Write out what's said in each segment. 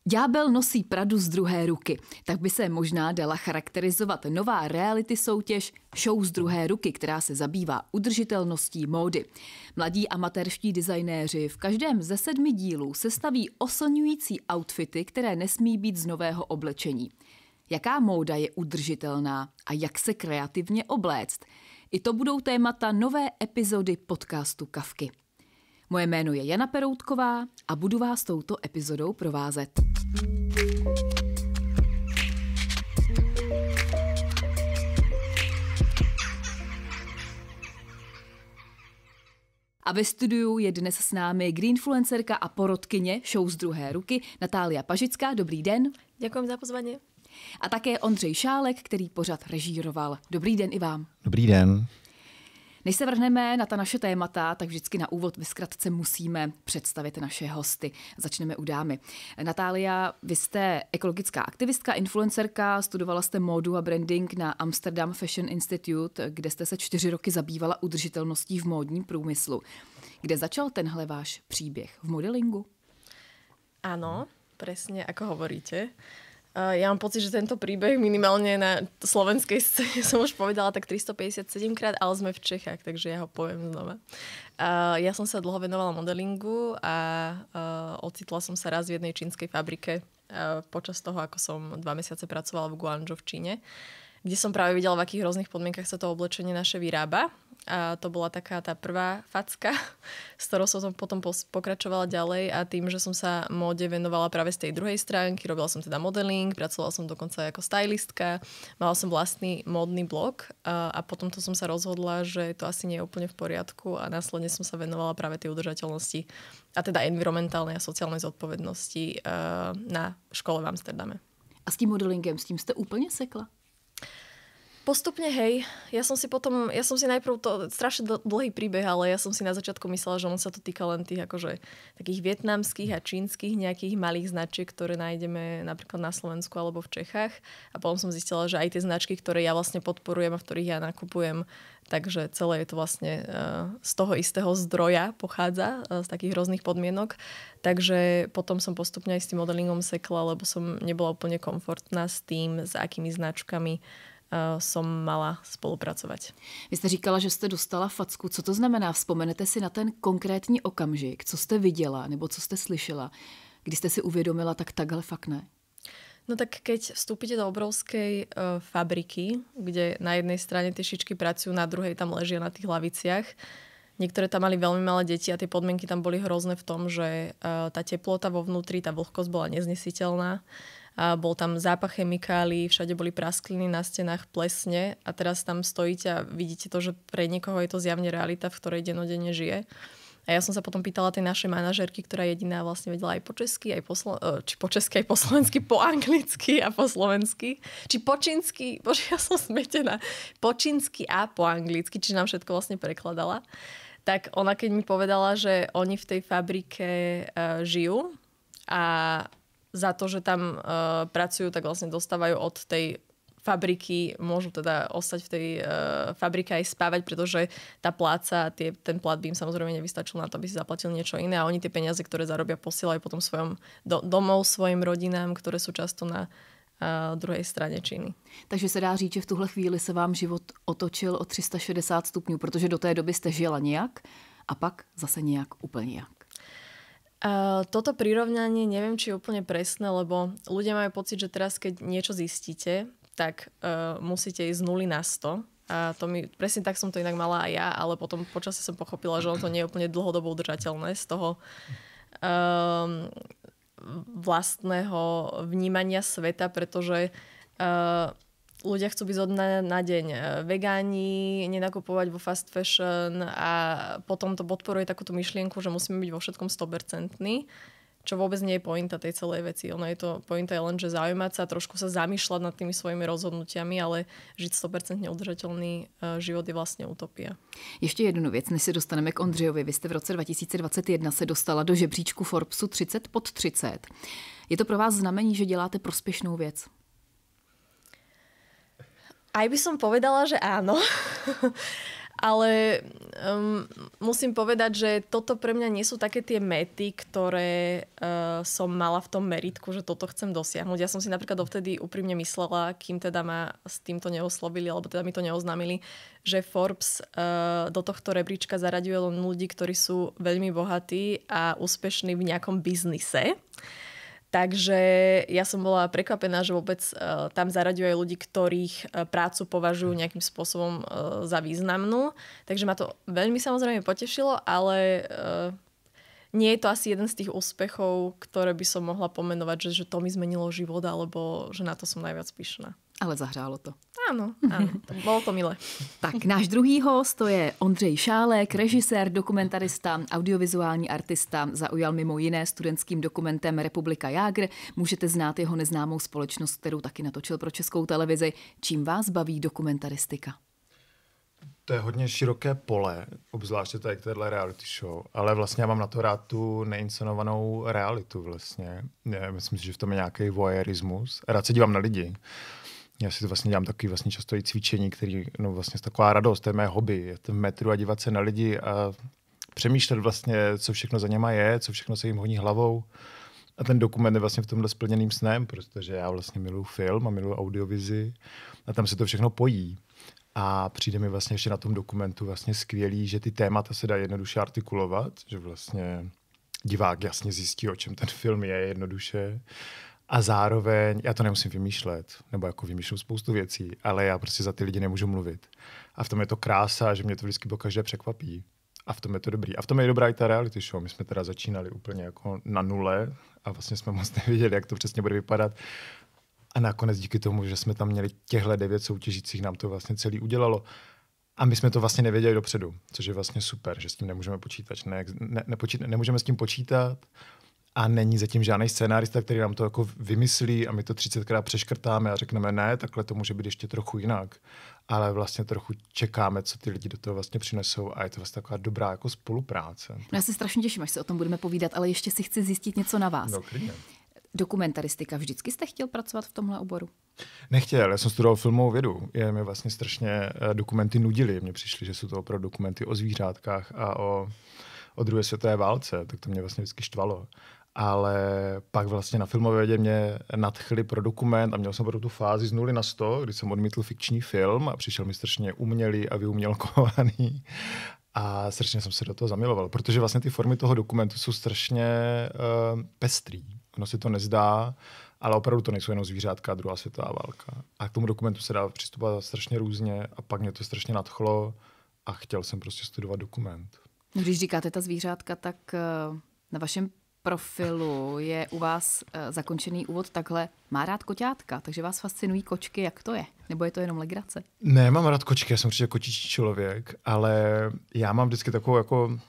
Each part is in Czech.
Ďábel nosí Pradu z druhé ruky. Tak by se možná dala charakterizovat nová reality soutěž Show z druhé ruky, která se zabývá udržitelností módy. Mladí amatérští designéři v každém ze 7 dílů sestaví oslňující outfity, které nesmí být z nového oblečení. Jaká móda je udržitelná a jak se kreativně obléct? I to budou témata nové epizody podcastu Kafky. Moje jméno je Jana Peroutková a budu vás touto epizodou provázet. A ve studiu je dnes s námi greenfluencerka a porodkyně Show z druhé ruky Natália Pažická. Dobrý den. Ďakujem za pozvanie. A také Ondřej Šálek, který pořad režíroval. Dobrý den i vám. Dobrý den. Než se vrhneme na ta naše témata, tak vždycky na úvod ve zkratce musíme představit naše hosty. Začneme u dámy. Natália, vy jste ekologická aktivistka, influencerka, studovala jste módu a branding na Amsterdam Fashion Institute, kde jste se 4 roky zabývala udržitelností v módním průmyslu. Kde začal tenhle váš příběh? V modelingu? Áno, presne ako hovoríte. Ja mám pocit, že tento príbeh minimálne na slovenskej scéne som už povedala tak 357 krát, ale sme v Čechách, takže ja ho poviem znova. Ja som sa dlho venovala modelingu a ocitla som sa raz v jednej čínskej fabrike počas toho, ako som 2 mesiace pracovala v Guangzhou v Číne, kde som práve videla, v akých rôznych podmienkach sa to oblečenie naše vyrába. A to bola taká tá prvá facka, s ktorou som potom pokračovala ďalej a tým, že som sa móde venovala práve z tej druhej stránky, robila som teda modeling, pracovala som dokonca ako stylistka, mala som vlastný módny blog a potom to som sa rozhodla, že to asi nie je úplne v poriadku a následne som sa venovala práve tej udržateľnosti a teda environmentálnej a sociálnej zodpovednosti na škole v Amsterdame. A s tím modelingem, s tím jste úplně sekla? Postupne, hej. Ja som si najprv, to strašne dlhý príbeh, ale ja som si na začiatku myslela, že on sa to týka len tých akože takých vietnamských a čínskych nejakých malých značiek, ktoré nájdeme napríklad na Slovensku alebo v Čechách. A potom som zistila, že aj tie značky, ktoré ja vlastne podporujem a v ktorých ja nakupujem, takže celé je to vlastne z toho istého zdroja pochádza, z takých rôznych podmienok. Takže potom som postupne aj s tým modelingom sekla, lebo som nebola úplne komfortná s tým, s akými značkami som mala spolupracovať. Vy jste říkala, že jste dostala facku. Co to znamená? Vzpomenete si na ten konkrétní okamžik? Co jste viděla nebo co jste slyšela? Kdy jste si uvědomila, tak takhle fakt ne? No tak keď vstúpite do obrovskej fabriky, kde na jednej strane tie šičky pracujú, na druhej tam ležia na tých laviciach. Niektoré tam mali veľmi malé deti a tie podmienky tam boli hrozné v tom, že tá teplota vo vnútri, tá vlhkosť bola neznesiteľná. A bol tam zápach chemikálií, všade boli praskliny na stenách, plesne a teraz tam stojíte a vidíte to, že pre niekoho je to zjavne realita, v ktorej dennodenne žije. A ja som sa potom pýtala tej našej manažérky, ktorá jediná vlastne vedela aj po česky, aj po slovensky, po anglicky a po slovensky. Či po čínsky, bože, ja som smetená. Po čínsky a po anglicky, či nám všetko vlastne prekladala. Tak ona keď mi povedala, že oni v tej fabrike žijú a za to, že tam pracujú, tak vlastne dostávajú od tej fabriky, môžu teda ostať v tej fabrike aj spávať, pretože tá pláca, ten plat by im samozrejme nevystačil na to, aby si zaplatili niečo iné a oni tie peniaze, ktoré zarobia, posielajú potom svojom domov, svojim rodinám, ktoré sú často na druhej strane Číny. Takže se dá říct, že v tuhle chvíli se vám život otočil o 360 stupňů, protože do té doby jste žila nějak a pak zase nějak úplně jinak. Toto prirovnanie neviem, či je úplne presné, lebo ľudia majú pocit, že teraz, keď niečo zistíte, tak musíte ísť z 0 na 100. A presne tak som to inak mala aj ja, ale potom počasie som pochopila, že ono to nie je úplne dlhodobo udržateľné z toho vlastného vnímania sveta, pretože ľudia chcú byť zo dňa na deň vegáni, nenakupovať vo fast fashion a potom to podporuje takúto myšlienku, že musíme byť vo všetkom 100%, čo vôbec nie je pointa tej celej veci. Pointa je len, že zaujímať sa, trošku sa zamýšľať nad tými svojimi rozhodnutiami, ale žiť 100% udržateľný život je vlastne utopia. Ještě jednu věc, než se dostaneme k Ondřejovi. Vy jste v roce 2021 se dostala do žebříčku Forbesu 30 pod 30. Je to pro vás znamení, že děláte prospěšnou věc? Aj by som povedala, že áno. Ale musím povedať, že toto pre mňa nie sú také tie mety, ktoré som mala v tom meritku, že toto chcem dosiahnuť. Ja som si napríklad dovtedy úprimne myslela, kým teda ma s týmto neoslovili, alebo teda mi to neoznámili, že Forbes do tohto rebríčka zaraďuje len ľudí, ktorí sú veľmi bohatí a úspešní v nejakom biznise. Takže ja som bola prekvapená, že vôbec tam zaraďujú aj ľudí, ktorých prácu považujú nejakým spôsobom za významnú. Takže ma to veľmi samozrejme potešilo, ale nie je to asi jeden z tých úspechov, ktoré by som mohla pomenovať, že to mi zmenilo život, alebo že na to som najviac pyšná. Ale zahrálo to. Áno, bolo to milé. Tak náš druhý host, to je Ondřej Šálek, režisér, dokumentarista, audiovizuální artista, zaujal mimo jiné studentským dokumentem Republika Jágr. Můžete znát jeho neznámou společnost, kterou taky natočil pro Českou televizi. Čím vás baví dokumentaristika? To je hodně široké pole, obzvláště tady k téhle reality show, ale vlastně já mám na to rád tu neinscenovanou realitu vlastně. Myslím si, že v tom je nějaký voyeurismus. Rád se dívám na lidi. Já si to vlastně dělám takový vlastně často i cvičení, který vlastně je taková radost, to je mé hobby. Je to v metru a dívat se na lidi a přemýšlet vlastně, co všechno za něma je, co všechno se jim honí hlavou. A ten dokument je vlastně v tomhle splněným snem, protože já vlastně miluji film a miluji audiovizi a tam se to všechno pojí. A přijde mi vlastně ještě na tom dokumentu vlastně skvělý, že ty témata se dají jednoduše artikulovat, že vlastně divák jasně zjistí, o čem ten film je jednoduše. A zároveň, já to nemusím vymýšlet, nebo jako vymýšlím spoustu věcí, ale já prostě za ty lidi nemůžu mluvit. A v tom je to krása, že mě to vždycky pokaždé překvapí. A v tom je to dobrý. A v tom je dobrá i ta reality show. My jsme teda začínali úplně jako na nule a vlastně jsme moc nevěděli, jak to přesně bude vypadat. A nakonec díky tomu, že jsme tam měli těchto 9 soutěžících, nám to vlastně celý udělalo. A my jsme to vlastně nevěděli dopředu, což je vlastně super, že s tím nemůžeme počítat. Nemůžeme s tím počítat a není zatím žádný scénárista, který nám to jako vymyslí a my to 30krát přeškrtáme a řekneme ne, takhle to může být ještě trochu jinak. Ale vlastně trochu čekáme, co ty lidi do toho vlastně přinesou a je to vlastně taková dobrá jako spolupráce. No já se strašně těším, až se o tom budeme povídat, ale ještě si chci zjistit něco na vás. No, klidně. Dokumentaristika. Vždycky jste chtěl pracovat v tomhle oboru? Nechtěl, já jsem studoval filmovou vědu. Mě vlastně strašně dokumenty nudily. Mně přišly, že jsou to opravdu dokumenty o zvířátkách a o druhé světové válce, tak to mě vlastně vždycky štvalo. Ale pak vlastně na filmové vědě mě nadchli pro dokument a měl jsem pro tu fázi z 0 na 100, kdy jsem odmítl fikční film a přišel mi strašně umělý a vyumělkovaný. A strašně jsem se do toho zamiloval, protože vlastně ty formy toho dokumentu jsou strašně pestrý. Ono si to nezdá, ale opravdu to nejsou jenom zvířátka a druhá světová válka. A k tomu dokumentu se dá přistupovat strašně různě a pak mě to strašně nadchlo a chtěl jsem prostě studovat dokument. Když říkáte ta zvířátka, tak na vašem profilu je u vás zakončený úvod takhle. Má rád koťátka, takže vás fascinují kočky, jak to je? Nebo je to jenom legrace? Ne, mám rád kočky, já jsem určitě kočičí člověk, ale já mám vždycky takovou jako,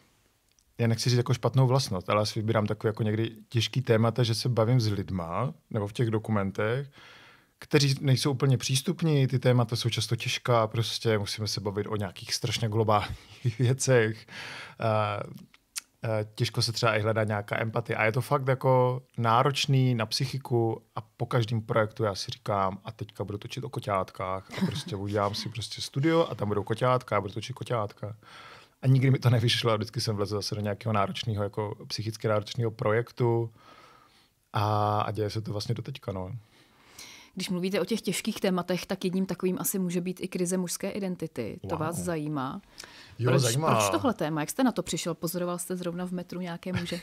já nechci říct jako špatnou vlastnost, ale já si vybírám takový jako někdy těžký témata, že se bavím s lidma, nebo v těch dokumentech, kteří nejsou úplně přístupní, ty témata jsou často těžká, prostě musíme se bavit o nějakých strašně globálních věcech. Těžko se třeba i hledá nějaká empatie. A je to fakt jako náročný na psychiku a po každém projektu já si říkám, a teďka budu točit o koťátkách a prostě udělám si prostě studio a tam budou koťátka a budu točit koťátka. A nikdy mi to nevyšlo a vždycky jsem vlezl zase do nějakého náročného, jako psychicky náročného projektu a děje se to vlastně do teďka, no. Když mluvíte o těch těžkých tématech, tak jedním takovým asi může být i krize mužské identity. To vás zajímá? Jo, proč tohle téma? Jak jste na to přišel? Pozoroval jste zrovna v metru nějaké muže?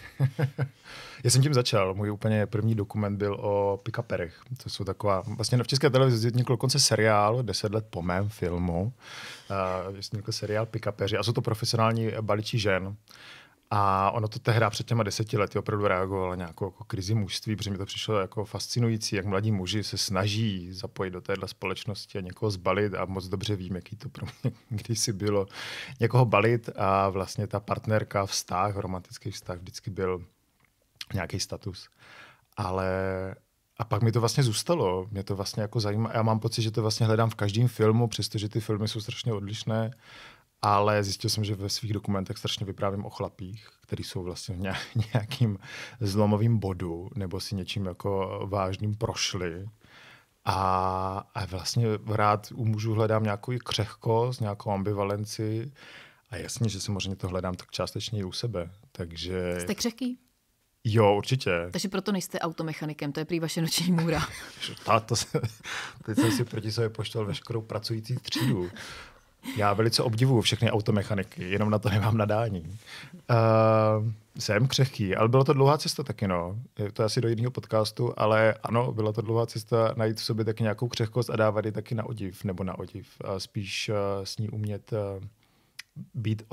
Já jsem tím začal. Můj úplně první dokument byl o pick-uperech. To jsou taková, vlastně v České televizi vznikl dokonce seriál 10 let po mém filmu. Vznikl seriál Pick-upeři a jsou to profesionální baliči žen. A ono to tehdy před těma 10 lety opravdu reagovalo na nějakou jako krizi mužství, protože mi to přišlo jako fascinující, jak mladí muži se snaží zapojit do téhle společnosti a někoho zbalit a moc dobře vím, jaký to pro mě kdysi bylo někoho balit a vlastně ta partnerka, vztah, romantický vztah vždycky byl nějaký status. A pak mi to vlastně zůstalo, mě to vlastně jako zajímá. Já mám pocit, že to vlastně hledám v každém filmu, přestože ty filmy jsou strašně odlišné. Ale zjistil jsem, že ve svých dokumentech strašně vyprávím o chlapích, kteří jsou vlastně v nějakým zlomovým bodu nebo si něčím jako vážným prošli. A vlastně rád u mužů hledám nějakou křehkost, nějakou ambivalenci a jasně, že samozřejmě to hledám tak částečně i u sebe. Takže... Jste křehký? Jo, určitě. Takže proto nejste automechanikem, to je prý vaše noční můra. Teď jsem si proti sobě poštoval veškerou pracující třídu. Já velice obdivuju všechny automechaniky, jenom na to nemám nadání. Jsem křehký, ale byla to dlouhá cesta taky, no. To je asi do jiného podcastu, ale ano, byla to dlouhá cesta najít v sobě taky nějakou křehkost a dávat ji taky na odiv, nebo na odiv. A spíš s ní umět být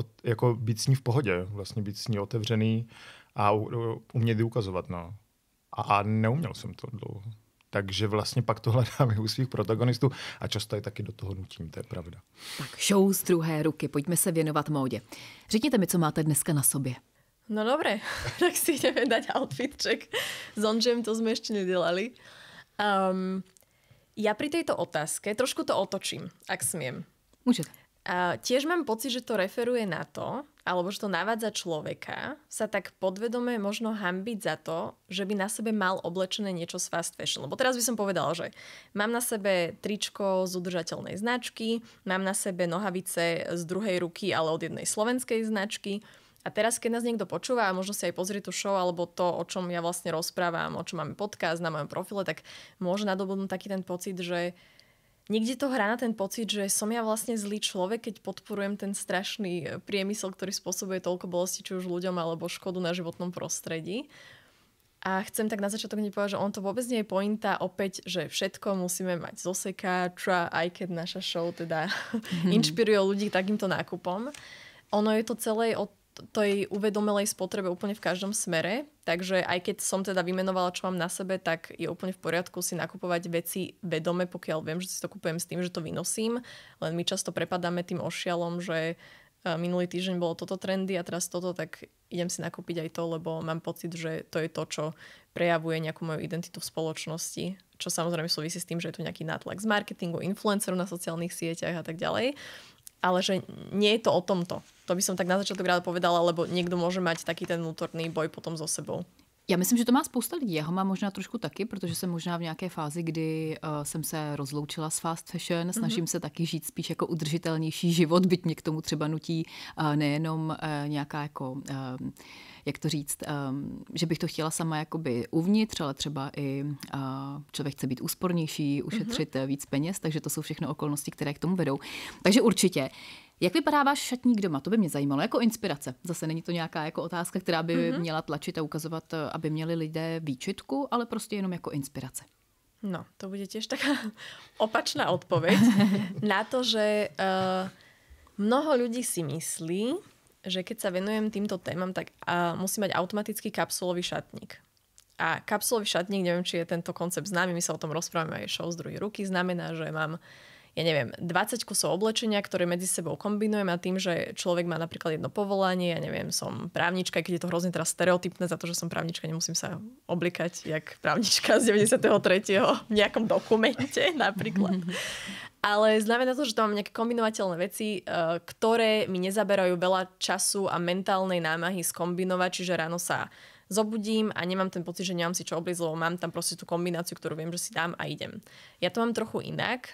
s ní v pohodě, vlastně být s ní otevřený a umět ji ukazovat, no. A neuměl jsem to dlouho. Takže vlastně pak to hledám i u svých protagonistů a často je taky do toho nutím, to je pravda. Tak show z druhé ruky, pojďme se věnovat módě. Řekněte mi, co máte dneska na sobě. No dobre, tak si ideme dať outfit check. S Ondřejem to sme ešte nedelali. Ja pri tejto otázke trošku to otočím, ak smiem. Môžete. Tiež mám pocit, že to referuje na to, alebo že to navádza človeka sa tak podvedome možno hanbiť za to, že by na sebe mal oblečené niečo z fast fashion. Lebo teraz by som povedala, že mám na sebe tričko z udržateľnej značky, mám na sebe nohavice z druhej ruky, ale od jednej slovenskej značky. A teraz, keď nás niekto počúva a možno si aj pozrie tú show alebo to, o čom ja vlastne rozprávam, o čom máme podcast na mojom profile, tak môže nadobudnúť taký ten pocit, že niekde to hrá na ten pocit, že som ja vlastne zlý človek, keď podporujem ten strašný priemysel, ktorý spôsobuje toľko bolesti či už ľuďom alebo škodu na životnom prostredí. A chcem tak na začiatok povedať, že on to vôbec nie je pointa opäť, že všetko musíme mať zo sekáča, aj keď naša show teda inšpiruje ľudí takýmto nákupom. Ono je to celé o tej uvedomelej spotrebe úplne v každom smere, takže aj keď som teda vymenovala, čo mám na sebe, tak je úplne v poriadku si nakupovať veci vedome, pokiaľ viem, že si to kupujem s tým, že to vynosím. Len my často prepadáme tým ošialom, že minulý týždeň bolo toto trendy a teraz toto, tak idem si nakúpiť aj to, lebo mám pocit, že to je to, čo prejavuje nejakú moju identitu v spoločnosti, čo samozrejme súvisí s tým, že je tu nejaký nátlak z marketingu, influencerov na sociálnych sieťach a tak ďalej. Ale že nie je to o tomto. To by som tak na začiatok ráda povedala, lebo niekto môže mať taký ten vnútorný boj potom so sebou. Já myslím, že to má spousta lidí. Já ho mám možná trošku taky, protože jsem možná v nějaké fázi, kdy jsem se rozloučila s fast fashion. Snažím se taky žít spíš jako udržitelnější život, byť mě k tomu třeba nutí nejenom nějaká jako, jak to říct, že bych to chtěla sama jakoby uvnitř, ale třeba i člověk chce být úspornější, ušetřit víc peněz, takže to jsou všechno okolnosti, které k tomu vedou. Takže určitě. Jak vypadá váš šatník doma? To by mě zajímalo. Jako inspirace. Zase není to nějaká jako otázka, která by měla tlačit a ukazovat, aby měli lidé výčitku, ale prostě jenom jako inspirace. No, to bude tiež taká opačná odpoveď na to, že mnoho ľudí si myslí, že keď sa venujem týmto témam, tak musí mať automaticky kapsulový šatník. A kapsulový šatník, neviem, či je tento koncept známy, my sa o tom rozprávame aj show z druhej ruky, znamená, že mám 20 kusov oblečenia, ktoré medzi sebou kombinujem a tým, že človek má napríklad jedno povolanie, som právnička, keď je to hrozne teraz stereotypné za to, že som právnička, nemusím sa oblikať jak právnička z 93. v nejakom dokumente napríklad. Ale znamená to, že to mám nejaké kombinovateľné veci, ktoré mi nezaberajú veľa času a mentálnej námahy skombinovať, čiže ráno sa zobudím a nemám ten pocit, že nemám si čo obliecť, lebo mám tam proste tú kombináciu, ktorú viem, že si dám a idem. Ja to mám trochu inak,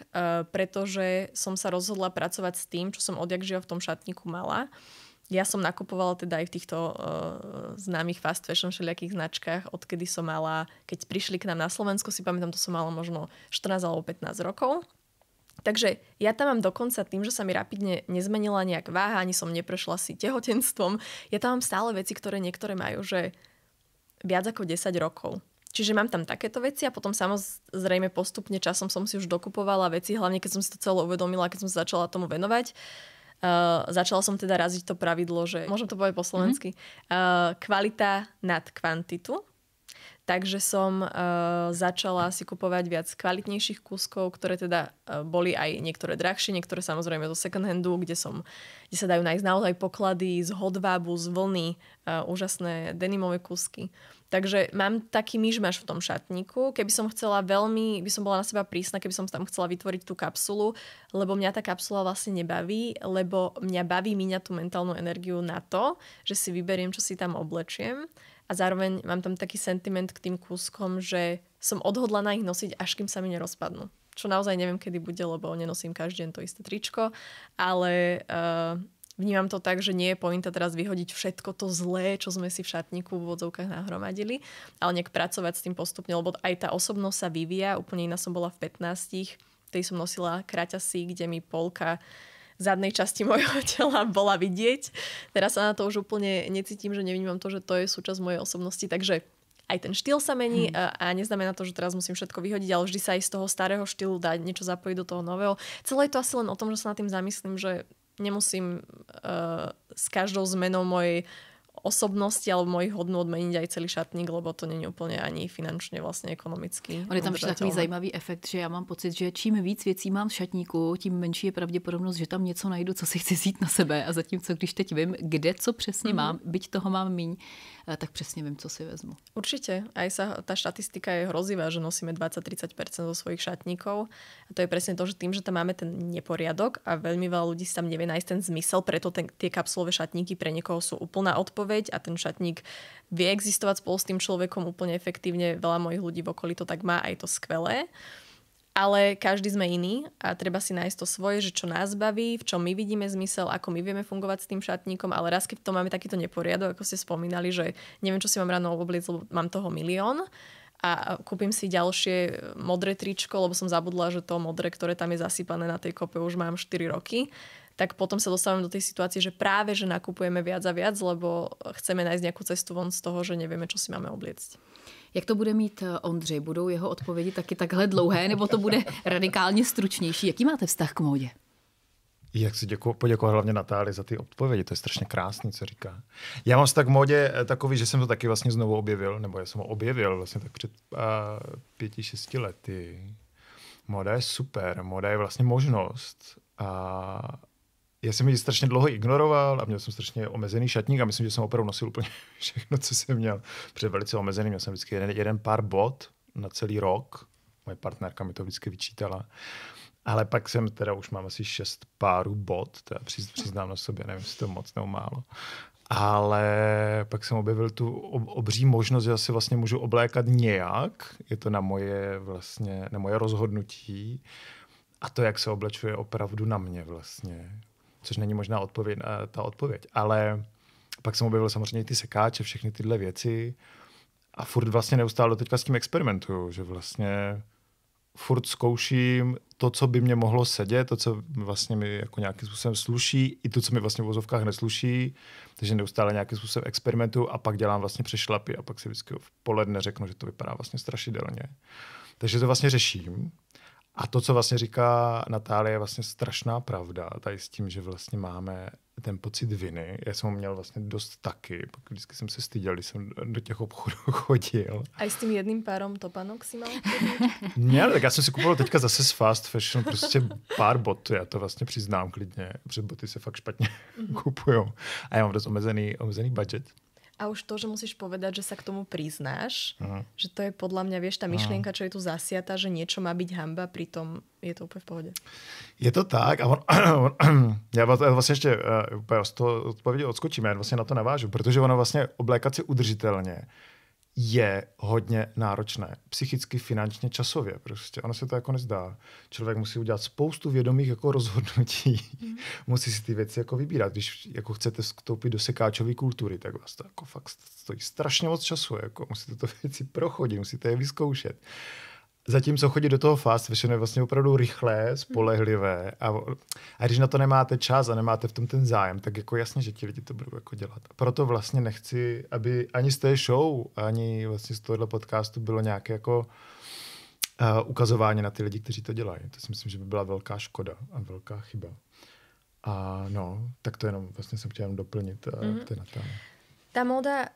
pretože som sa rozhodla pracovať s tým, čo som odjakživa v tom šatníku mala. Ja som nakupovala teda aj v týchto známych fast fashion všelijakých značkách, odkedy som mala, keď prišli k nám na Slovensku, si pamätám, to som mala možno 14 alebo 15 rokov. Takže ja tam mám dokonca tým, že sa mi rapidne nezmenila nejak váha, ani som neprešla si tehotenstvom. Ja tam mám stále veci, ktoré niektoré majú, že viac ako 10 rokov. Čiže mám tam takéto veci a potom samozrejme postupne časom som si už dokupovala veci, hlavne keď som si to celé uvedomila, keď som sa začala tomu venovať. Začala som teda raziť to pravidlo, že môžem to povedať po slovensky, kvalita nad kvantitu. Takže som začala si kupovať viac kvalitnejších kúskov, ktoré teda boli aj niektoré drahšie, niektoré samozrejme zo second handu, kde sa dajú nájsť naozaj poklady z hodvábu, z vlny, úžasné denimové kúsky. Takže mám taký myšmaš v tom šatníku. Keby som chcela by som bola na seba prísna, keby som tam chcela vytvoriť tú kapsulu, lebo mňa tá kapsula vlastne nebaví, lebo mňa baví míňať tú mentálnu energiu na to, že si vyberiem, čo si tam oblečiem. A zároveň mám tam taký sentiment k tým kúskom, že som odhodlaná ich nosiť, až kým sa mi nerozpadnú. Čo naozaj neviem, kedy bude, lebo nenosím každý deň to isté tričko, ale vnímam to tak, že nie je pointa teraz vyhodiť všetko to zlé, čo sme si v šatníku v úvodzovkách nahromadili, ale nejak pracovať s tým postupne, lebo aj tá osobnosť sa vyvíja. Úplne iná som bola v 15, vtedy som nosila kraťasy, kde mi polka zadnej časti mojho tela bola vidieť. Teraz sa na to už úplne necítim, že nevnímam to, že to je súčasť mojej osobnosti, takže aj ten štýl sa mení a neznamená to, že teraz musím všetko vyhodiť, ale vždy sa aj z toho starého štýlu dá niečo zapojiť do toho nového. Celé je to asi len o tom, že sa nad tým zamyslím, že nemusím s každou zmenou mojej osobnosti alebo mojich hodnôt meniť aj celý šatník, lebo to není úplně ani finančně vlastně ekonomicky. On je tam takový zajímavý efekt, že já mám pocit, že čím víc věcí mám v šatníku, tím menší je pravděpodobnost, že tam něco najdu, co si chci vzít na sebe. A zatímco, když teď vím, kde co přesně mám, byť toho mám míň, tak přesně vím, co si vezmu. Určite. Aj tá štatistika je hrozivá, že nosíme 20-30% zo svojich šatníkov. A to je presne to, že tým, že tam máme ten neporiadok a veľmi veľa ľudí si tam nevie nájsť ten zmysel, preto tie kapsulové šatníky pre niekoho sú úplná odpoveď a ten šatník vie existovať spolu s tým človekom úplne efektívne. Veľa mojich ľudí v okolí to tak má a je to skvelé. Ale každý sme iný a treba si nájsť to svoje, že čo nás baví, v čom my vidíme zmysel, ako my vieme fungovať s tým šatníkom, ale raz keď to máme takýto neporiadok, ako ste spomínali, že neviem, čo si mám ráno obliecť, lebo mám toho milión a kúpim si ďalšie modré tričko, lebo som zabudla, že to modré, ktoré tam je zasypané na tej kope, už mám 4 roky, tak potom sa dostávame do tej situácie, že práve, že nakupujeme viac a viac, lebo chceme nájsť nejakú cestu von z toho, že nevieme, čo si máme obliecť. Jak to bude mít Ondřej? Budou jeho odpovědi taky takhle dlouhé, nebo to bude radikálně stručnější? Jaký máte vztah k módě? Jak chci poděkovat hlavně Natálii za ty odpovědi, to je strašně krásný, co říká. Já mám vztah k módě takový, že jsem to taky vlastně znovu objevil, nebo já jsem ho objevil vlastně tak před 5-6 lety. Móda je super, móda je vlastně možnost. A já jsem ji strašně dlouho ignoroval a měl jsem strašně omezený šatník a myslím, že jsem opravdu nosil úplně všechno, co jsem měl. Před velice omezený, měl jsem vždycky jeden pár bot na celý rok. Moje partnerka mi to vždycky vyčítala. Ale pak jsem teda už mám asi 6 párů bot, teda přiznám na sobě, nevím, jestli to moc nebo málo. Ale pak jsem objevil tu obří možnost, že já si vlastně můžu oblékat nějak. Je to na moje rozhodnutí. A to, jak se oblečuje, opravdu na mě vlastně. Což není možná ta odpověď. Ale pak jsem objevil samozřejmě i ty sekáče, všechny tyhle věci. A furt vlastně neustále do teďka s tím experimentuju, že vlastně furt zkouším to, co by mě mohlo sedět, to, co vlastně mi jako nějakým způsobem sluší, i to, co mi vlastně v vozovkách nesluší. Takže neustále nějakým způsobem experimentuju a pak dělám vlastně přešlapy a pak si vždycky v poledne řeknu, že to vypadá vlastně strašidelně. Takže to vlastně řeším. A to, co vlastně říká Natálie, je vlastně strašná pravda. Tady s tím, že vlastně máme ten pocit viny. Já jsem ho měl vlastně dost taky. Pak vždycky jsem se styděl, když jsem do těch obchodů chodil. A s tím jedným párom topanok si mal? Ne, tak já jsem si kupoval teďka zase z fast fashion prostě pár bot. Já to vlastně přiznám klidně. Protože boty se fakt špatně kupujou. A já mám dost omezený budget. A už to, že musíš povedať, že sa k tomu priznáš, že to je podľa mňa, vieš, tá myšlienka, čo je tu zasiata, že niečo má byť hanba, pritom je to úplne v pohode. Je to tak. A já vlastně ještě z toho odpovědi odskočím, já vlastně na to navážu, protože ono vlastně oblékat si udržitelně je hodně náročné. Psychicky, finančně, časově. Prostě. Ono se to jako nezdá. Člověk musí udělat spoustu vědomých jako rozhodnutí. Musí si ty věci jako vybírat. Když jako chcete vstoupit do sekáčové kultury, tak vás to jako fakt stojí strašně moc času. Jako musíte to věci prochodit, musíte je vyzkoušet. Zatímco chodit do toho fast fashion je vlastně opravdu rychlé, spolehlivé a když na to nemáte čas a nemáte v tom ten zájem, tak jako jasně, že ti lidi to budou jako dělat. A proto vlastně nechci, aby ani z té show, ani vlastně z tohohle podcastu bylo nějaké jako ukazování na ty lidi, kteří to dělají. To si myslím, že by byla velká škoda a velká chyba. A no, tak to jenom vlastně jsem chtěl doplnit k té Natálii. Tá móda...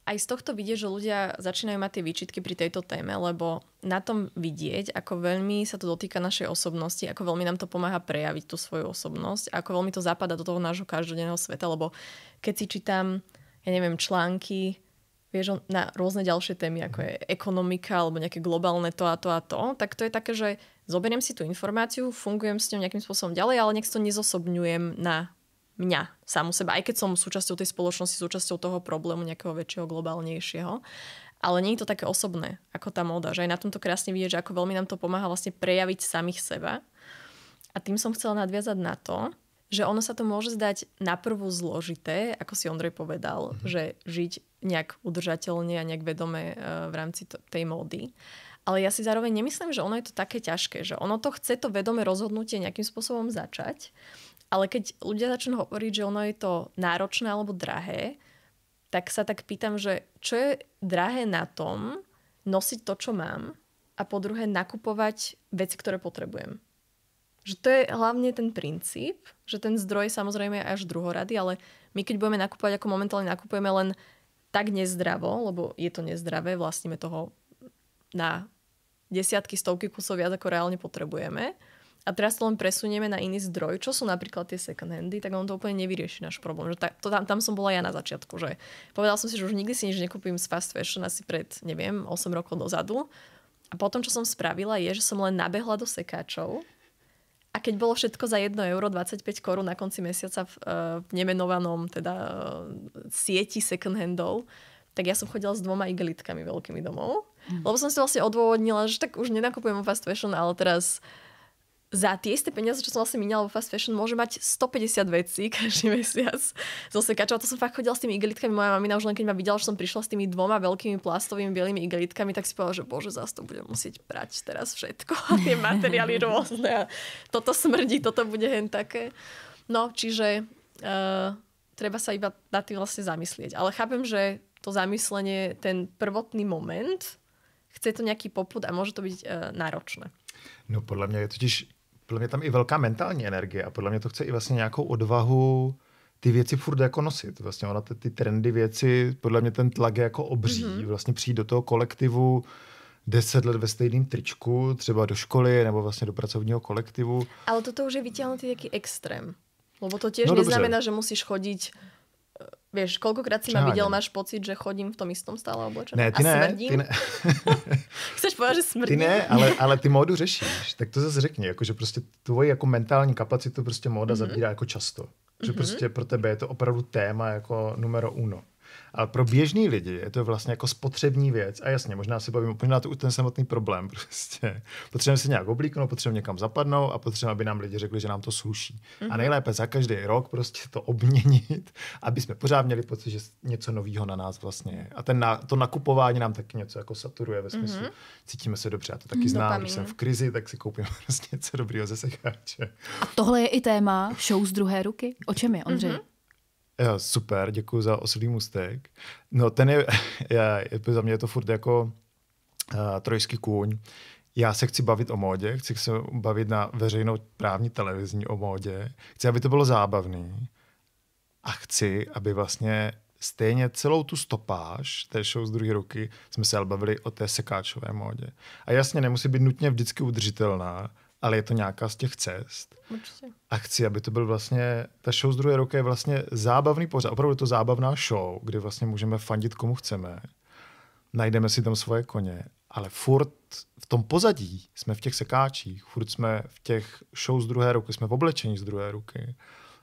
Aj z tohto vidieť, že ľudia začínajú mať tie výčitky pri tejto téme, lebo na tom vidieť, ako veľmi sa to dotýka našej osobnosti, ako veľmi nám to pomáha prejaviť tú svoju osobnosť, ako veľmi to zapadá do toho nášho každodenného sveta, lebo keď si čítam, ja neviem, články, vieš, na rôzne ďalšie témy, ako je ekonomika alebo nejaké globálne to a to a to, tak to je také, že zoberiem si tú informáciu, fungujem s ňou nejakým spôsobom ďalej, ale nech to nezosobňujem na mňa, samu seba, aj keď som súčasťou tej spoločnosti, súčasťou toho problému nejakého väčšieho, globálnejšieho. Ale nie je to také osobné, ako tá móda. Že aj na tomto krásne vidieť, že ako veľmi nám to pomáha vlastne prejaviť samých seba. A tým som chcela nadviazať na to, že ono sa to môže zdať naprvu zložité, ako si Ondrej povedal, že žiť nejak udržateľne a nejak vedome v rámci tej módy. Ale ja si zároveň nemyslím, že ono je to také ťažké, že ono to chce to vedomé rozhodnutie nejakým spôsobom začať, ale keď ľudia začnú hovoriť, že ono je to náročné alebo drahé, tak sa tak pýtam, že čo je drahé na tom nosiť to, čo mám a po druhé nakupovať veci, ktoré potrebujem. Že to je hlavne ten princíp, že ten zdroj samozrejme je až druhorady, ale my keď budeme nakupovať, ako momentálne nakupujeme len tak nezdravo, lebo je to nezdravé, vlastníme toho na desiatky, stovky kusov viac, ako reálne potrebujeme. A teraz to len presunieme na iný zdroj, čo sú napríklad tie second handy, tak on to úplne nevyrieši náš problém. Že tam som bola ja na začiatku, že povedala som si, že už nikdy si nič nekúpim z fast fashion asi pred, 8 rokov dozadu. A potom, čo som spravila, je, že som len nabehla do sekáčov a keď bolo všetko za 1 euro 25 korún na konci mesiaca v nemenovanom teda sieti second handov, tak ja som chodila s 2 igelitkami veľkými domov. Lebo som si vlastne odôvodnila, že tak už nenakupujem vo fast fashion, ale teraz za tie isté peniaze, čo som vlastne miniala vo fast fashion, môže mať 150 vecí každý mesiac zo sekáčov. To som fakt chodila s tými igelitkami. Moja mamina už len keď ma videla, že som prišla s tými 2 veľkými plastovými bielými igelitkami, tak si povedala, že bože, zás to budem musieť prať teraz všetko. A tie materiály rôzne. A toto smrdí, toto bude hen také. No, čiže treba sa iba na tým vlastne zamyslieť. Ale chápem, že to zamyslenie, ten prvotný moment, chce to nejaký popud a môže to byť náročné. No podle mě je totiž tam i velká mentální energie a podle mě to chce i vlastně nějakou odvahu ty věci furt jako nosit. Vlastně ona ty trendy věci, podle mě ten tlak je jako obří. Vlastně přijít do toho kolektivu 10 let ve stejném tričku, třeba do školy nebo vlastně do pracovního kolektivu. Ale toto už je vyťahnutý taký extrém. Lebo to tiež neznamená, že musíš chodiť. Vieš, koľkokrát si ma videl, máš pocit, že chodím v tom istom stále oblečenom? Ne, ty ne. Chceš povedať, že smrdím? Ty ne, ale ty módu řešíš. Tak to zase řekni, jako, že prostě tvoji jako mentální kapacitu prostě móda zabírá jako často. Že prostě pro tebe je to opravdu téma jako numero uno. Ale pro běžný lidi je to vlastně jako spotřební věc. A jasně, možná si bavím úplně na to ten samotný problém. Prostě. Potřebujeme se nějak oblíknout, potřebujeme někam zapadnout a potřebujeme, aby nám lidi řekli, že nám to sluší. A nejlépe za každý rok prostě to obměnit, aby jsme pořád měli pocit, že něco nového na nás vlastně je. A to nakupování nám taky něco jako saturuje ve smyslu, cítíme se dobře. Já to taky znám, když jsem v krizi, tak si koupím prostě něco dobrýho ze sekáče. A tohle je i téma show z druhé ruky. O čem je, Ondřej? Jo, super, děkuji za oslý můstek. No ten je za mě je to furt jako trojský kůň. Já se chci bavit o módě, chci se bavit na veřejnou právní televizní o módě. Chci, aby to bylo zábavný. A chci, aby vlastně stejně celou tu stopáž té show z druhé ruky jsme se bavili o té sekáčové módě. A jasně, nemusí být nutně vždycky udržitelná, ale je to nějaká z těch cest. Určitě. A chci, aby to byl vlastně, ta show z druhé ruky je vlastně zábavný pořad. Opravdu je to zábavná show, kdy vlastně můžeme fandit komu chceme. Najdeme si tam svoje koně, ale furt v tom pozadí jsme v těch sekáčích, furt jsme v těch show z druhé ruky, jsme v oblečení z druhé ruky.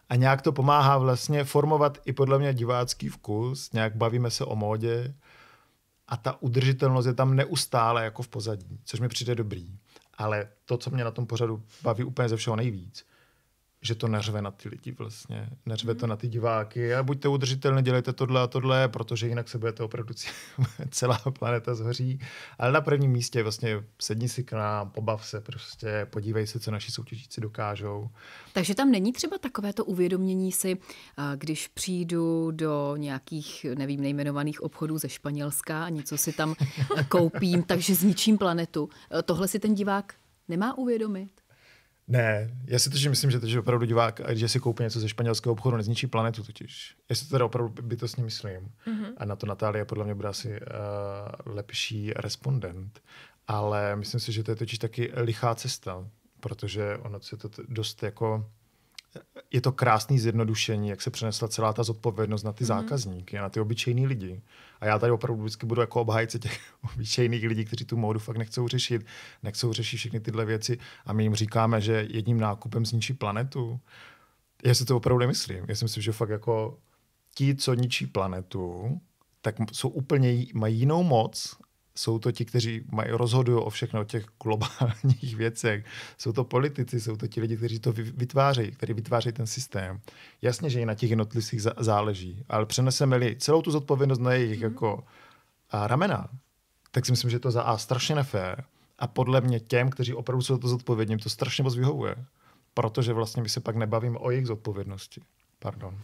A nějak to pomáhá vlastně formovat i podle mě divácký vkus, nějak bavíme se o módě a ta udržitelnost je tam neustále jako v pozadí, což mi přijde dobrý. Ale to, co mě na tom pořadu baví úplně ze všeho nejvíc, že to neřve na ty lidi vlastně. Neřve to na ty diváky. A buďte udržitelní, dělejte tohle a tohle, protože jinak se budete opravdu celá planeta zhoří. Ale na prvním místě vlastně sedni si k nám, pobav se prostě, podívej se, co naši soutěžíci dokážou. Takže tam není třeba takovéto uvědomění si, když přijdu do nějakých, nevím, nejmenovaných obchodů ze Španělska a něco si tam koupím, takže zničím planetu. Tohle si ten divák nemá uvědomit? Ne, já si totiž myslím, že opravdu divák, že si koupí něco ze španělského obchodu, nezničí planetu totiž. Já si to teda opravdu bytostně myslím. A na to Natálie podle mě bude asi lepší respondent. Ale myslím si, že to je totiž taky lichá cesta, protože ono se to dost jako... Je to krásný zjednodušení, jak se přenesla celá ta zodpovědnost na ty zákazníky a na ty obyčejný lidi. A já tady opravdu vždycky budu jako obhájce těch obyčejných lidí, kteří tu módu fakt nechcou řešit všechny tyhle věci a my jim říkáme, že jedním nákupem zničí planetu. Já si to opravdu nemyslím. Já si myslím, že fakt jako ti, co ničí planetu, tak mají jinou moc. Jsou to ti, kteří rozhodují o všechno, o těch globálních věcech. Jsou to politici, jsou to ti lidi, kteří to vytvářejí, kteří vytvářejí ten systém. Jasně, že i na těch jednotlivcích záleží, ale přeneseme-li celou tu zodpovědnost na jejich jako ramena, tak si myslím, že to strašně nefér. A podle mě těm, kteří opravdu jsou to zodpovědní, to strašně moc vyhovuje. Protože vlastně my se pak nebavíme o jejich zodpovědnosti. Pardon.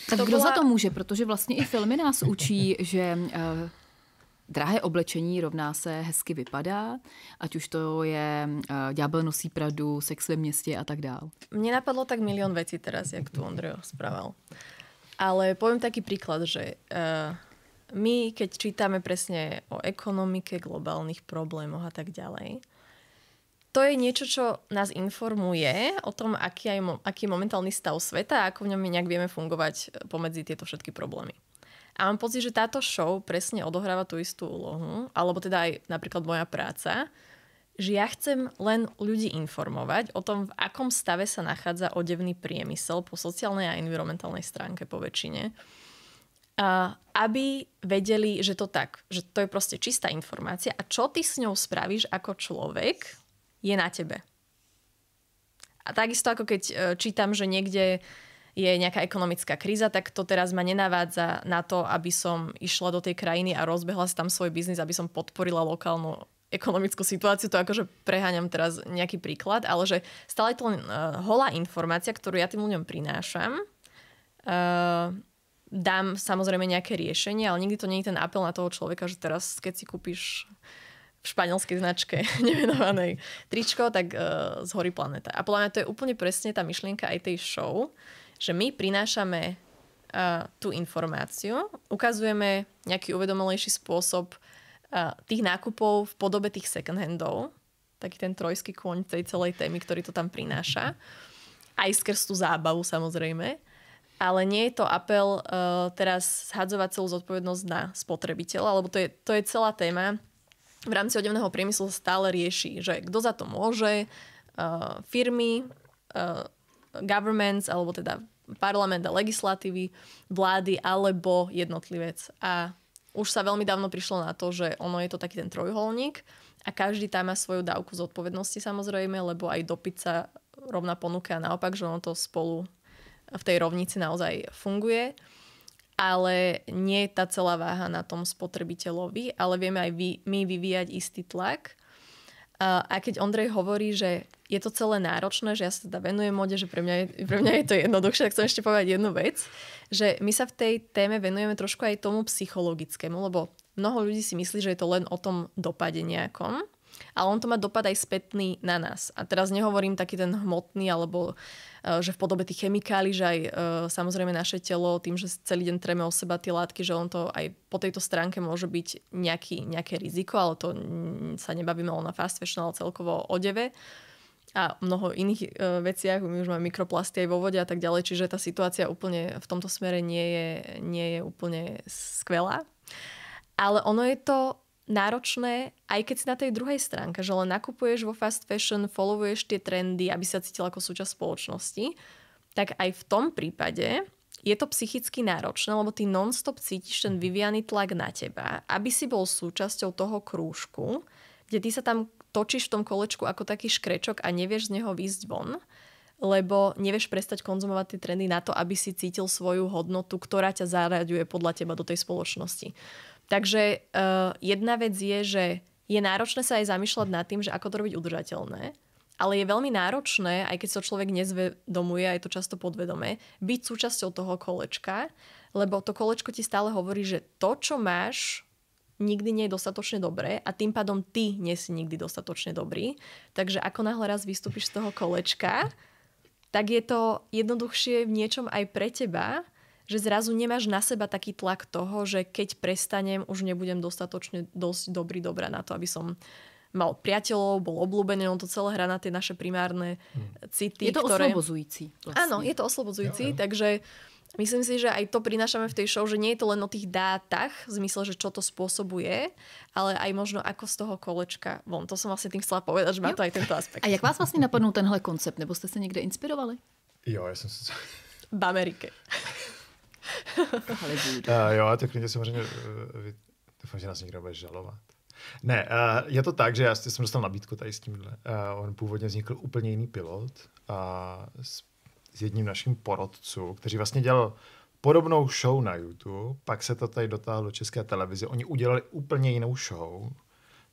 Tak kdo za to může? Protože vlastně i filmy nás učí, že drahé oblečení rovná se hezky vypadá, ať už to je Ďábel nosí Pradu, Sex ve městě a tak dál. Mne napadlo tak milión vecí teraz, jak tu Ondrej správal. Ale poviem taký príklad, že my, keď čítame presne o ekonomike, globálnych problémoch a tak ďalej, to je niečo, čo nás informuje o tom, aký je momentálny stav sveta a ako v ňom nejak vieme fungovať pomedzi tieto všetky problémy. A mám pocit, že táto show presne odohráva tú istú úlohu, alebo teda aj napríklad moja práca, že ja chcem len ľudí informovať o tom, v akom stave sa nachádza odevný priemysel po sociálnej a environmentálnej stránke po väčšine. Aby vedeli, že to je proste čistá informácia a čo ty s ňou spravíš ako človek, je na tebe. A takisto ako keď čítam, že niekde je nejaká ekonomická kríza, tak to teraz ma nenavádza na to, aby som išla do tej krajiny a rozbehla si tam svoj biznis, aby som podporila lokálnu ekonomickú situáciu. To akože preháňam teraz nejaký príklad, ale že stále je to len holá informácia, ktorú ja tým ľuďom prinášam. Dám samozrejme nejaké riešenie, ale nikdy to nie je ten apel na toho človeka, že teraz, keď si kúpiš v španielskej značke nemenovanej tričko, tak zhorí planéta. A podľa mňa to je úplne presne tá myšlienka aj tej show, že my prinášame tú informáciu, ukazujeme nejaký uvedomelejší spôsob tých nákupov v podobe tých second handov, taký ten trojský kôň tej celej témy, ktorý to tam prináša. Aj skrz tú zábavu samozrejme. Ale nie je to apel teraz zhadzovať celú zodpovednosť na spotrebiteľa, lebo to je celá téma. V rámci odevného priemyslu stále rieši, že kto za to môže, firmy, governments, alebo teda parlament a legislatívy, vlády, alebo jednotlivec. A už sa veľmi dávno prišlo na to, že ono je to taký ten trojuholník a každý tam má svoju dávku zodpovednosti samozrejme, lebo aj dopyt sa rovná ponuka a naopak, že ono to spolu v tej rovnici naozaj funguje. Ale nie je tá celá váha na tom spotrebiteľovi, ale vieme aj my vyvíjať istý tlak. A keď Ondrej hovorí, že je to celé náročné, že ja sa teda venujem mode, že pre mňa je to jednoduchšie, tak chcem ešte povedať jednu vec, že my sa v tej téme venujeme trošku aj tomu psychologickému, lebo mnoho ľudí si myslí, že je to len o tom dopade nejakom, ale on to má dopad aj spätný na nás. A teraz nehovorím taký ten hmotný, alebo že v podobe tých chemikálií, že aj samozrejme naše telo, tým, že celý deň treme o seba tie látky, že on to aj po tejto stránke môže byť nejaké riziko, ale to sa nebavíme len na fast fashion, ale celkovo o odeve a mnoho iných veciach. My už máme mikroplasty aj vo vode a tak ďalej, čiže tá situácia úplne v tomto smere nie je úplne skvelá. Ale ono je to náročné, aj keď si na tej druhej stránke, že len nakupuješ vo fast fashion, followuješ tie trendy, aby sa cítil ako súčasť spoločnosti, tak aj v tom prípade je to psychicky náročné, lebo ty non-stop cítiš ten vyvíjaný tlak na teba, aby si bol súčasťou toho krúžku, kde ty sa tam točíš v tom kolečku ako taký škrečok a nevieš z neho výjsť von, lebo nevieš prestať konzumovať tie trendy na to, aby si cítil svoju hodnotu, ktorá ťa zaraďuje podľa teba do tej spoločnosti. Takže jedna vec je, že je náročné sa aj zamýšľať nad tým, že ako to robiť udržateľné, ale je veľmi náročné, aj keď sa človek nezvedomuje, aj to často podvedome, byť súčasťou toho kolečka, lebo to kolečko ti stále hovorí, že to, čo máš, nikdy nie je dostatočne dobré a tým pádom ty nie si nikdy dostatočne dobrý. Takže ako náhle raz vystúpiš z toho kolečka, tak je to jednoduchšie v niečom aj pre teba, že zrazu nemáš na seba taký tlak toho, že keď prestanem, už nebudem dostatočne dosť dobrá na to, aby som mal priateľov, bol obľúbený, on to celé hrá na tie naše primárne city. Je to oslobozujúci. Vlastne. Áno, je to oslobozujúci, takže myslím si, že aj to prinášame v tej show, že nie je to len o tých dátach, v zmysle, že čo to spôsobuje, ale aj možno ako z toho kolečka von. To som vlastne tým chcela povedať, že má to aj tento aspekt. A jak vás vlastne napadnul tenhle koncept? Nebo ste sa niekde inspirovali? Jo, ja som sa... V Amerike. Jo, tak klidně samozřejmě doufám, že nás někdo bude žalovat. Ne, je to tak, že já jsem dostal nabídku tady s tímhle. On původně vznikl úplně jiný pilot s jedním naším porodců, který vlastně dělal podobnou show na YouTube, pak se to tady dotáhlo do České televize. Oni udělali úplně jinou show,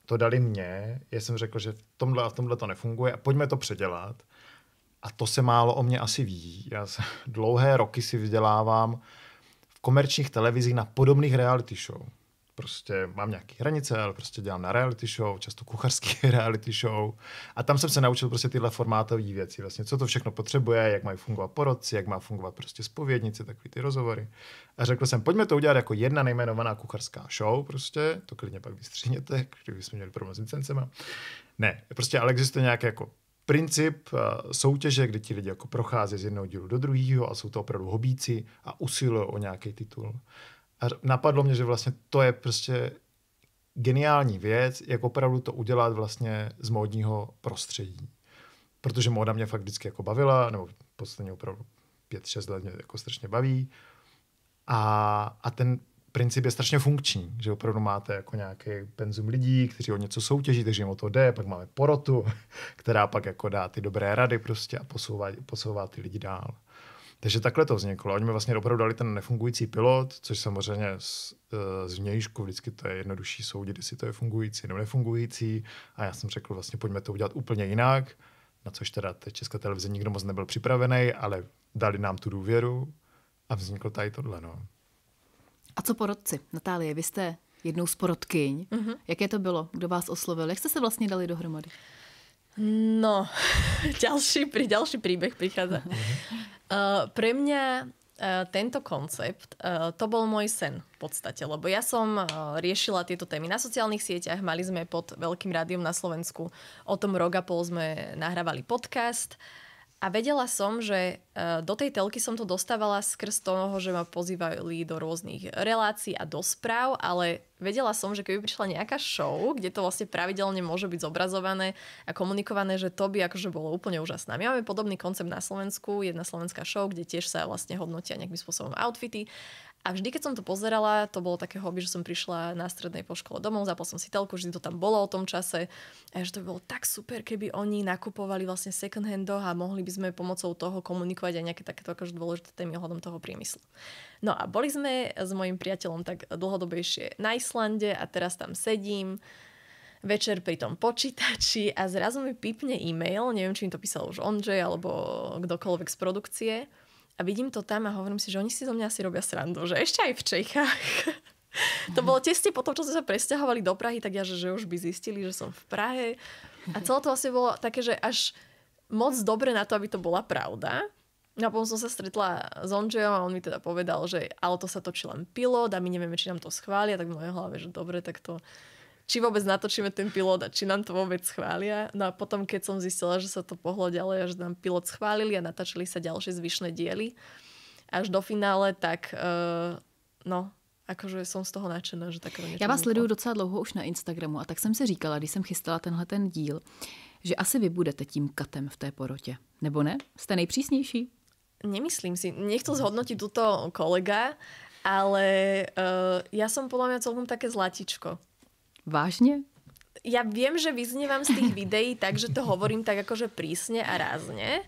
to dali mně, já jsem řekl, že v tomhle to nefunguje a pojďme to předělat. A to se málo o mě asi ví. Já dlouhé roky si vydělávám v komerčních televizích na podobných reality show. Prostě mám nějaké hranice, ale prostě dělám na reality show, často kuchařský reality show. A tam jsem se naučil prostě tyhle formátové věci. Vlastně, co to všechno potřebuje, jak mají fungovat porodci, jak má fungovat prostě zpovědnice, takový ty rozhovory. A řekl jsem, pojďme to udělat jako jedna nejmenovaná kuchařská show, prostě, to klidně pak vystříhněte, kdybychom měli problém s licencema. Ne, prostě ale existuje nějaký jako princip soutěže, kdy ti lidi jako prochází z jednoho dílu do druhého a jsou to opravdu hobíci a usilují o nějaký titul. A napadlo mě, že vlastně to je prostě geniální věc, jak opravdu to udělat vlastně z módního prostředí. Protože móda mě fakt vždycky jako bavila, nebo posledně opravdu 5-6 let mě jako strašně baví. A ten princip je strašně funkční, že opravdu máte jako nějaký penzum lidí, kteří o něco soutěží, takže jim o to jde, pak máme porotu, která pak jako dá ty dobré rady prostě a posouvá ty lidi dál. Takže takhle to vzniklo. Oni mi vlastně opravdu dali ten nefungující pilot, což samozřejmě z vnějšku vždycky to je jednodušší soudit, jestli to je fungující nebo nefungující. A já jsem řekl, vlastně pojďme to udělat úplně jinak, na což teda Česká televize nikdo moc nebyl připravený, ale dali nám tu důvěru a vzniklo tady tohle. No. A co porodci? Natálie, vy jste jednou z porodkyň. Jaké to bylo? Kdo vás oslovil? Jak jste se vlastně dali dohromady? No, ďalší príbeh prichádza. Pre mňa tento koncept, to bol môj sen v podstate, lebo ja som riešila tieto témy na sociálnych sieťach, mali sme pod Veľkým rádiom na Slovensku, o tom rok a pol sme nahrávali podcast a vedela som, že do tej telky som to dostávala skrz toho, že ma pozývali do rôznych relácií a do správ, ale vedela som, že keby prišla nejaká show, kde to vlastne pravidelne môže byť zobrazované a komunikované, že to by akože bolo úplne úžasné. My máme podobný koncept na Slovensku, jedna slovenská show, kde tiež sa vlastne hodnotia nejakým spôsobom outfity. A vždy, keď som to pozerala, to bolo také hobby, že som prišla na strednej po škole domov, zapol som si telku, vždy to tam bolo o tom čase. A že to by bolo tak super, keby oni nakupovali vlastne second handoch a mohli by sme pomocou toho komunikovať aj nejaké takéto akože dôležité témy ohľadom toho priemyslu. No a boli sme s mojím priateľom tak dlhodobejšie na Islande a teraz tam sedím večer pri tom počítači a zrazu mi pípne e-mail, neviem, či mi to písal už Ondřej alebo kdokoľvek z produkcie. A vidím to tam a hovorím si, že oni si zo mňa asi robia srandu, že ešte aj v Čechách. To bolo tesne po tom, čo sme sa presťahovali do Prahy, tak ja, že už by zistili, že som v Prahe. A celé to vlastne bolo také, že až moc dobre na to, aby to bola pravda. A potom som sa stretla s Ondřejom a on mi teda povedal, že ale to sa točí len pilot a my nevieme, či nám to schvália, tak v mojej hlave, že dobre, tak to či vôbec natočíme ten pilot a či nám to vôbec schvália. No a potom, keď som zistila, že sa to pohlo ďalej a že nám pilot schválili a natáčali sa ďalšie zvyšné diely až do finále, tak akože som z toho nadšená, že takové niečo. Já vás sleduju docela dlouho už na Instagramu a tak jsem si říkala, když jsem chystala tenhle ten díl, že asi vy budete tím katem v té porotě. Nebo ne? Jste nejpřísnější? Nemyslím si. Nechcel zhodnotiť túto kolega, ale ja som podľa mňa celkom také zlatičko. Vážne? Ja viem, že vyznievam z tých videí tak, že to hovorím tak akože prísne a rázne,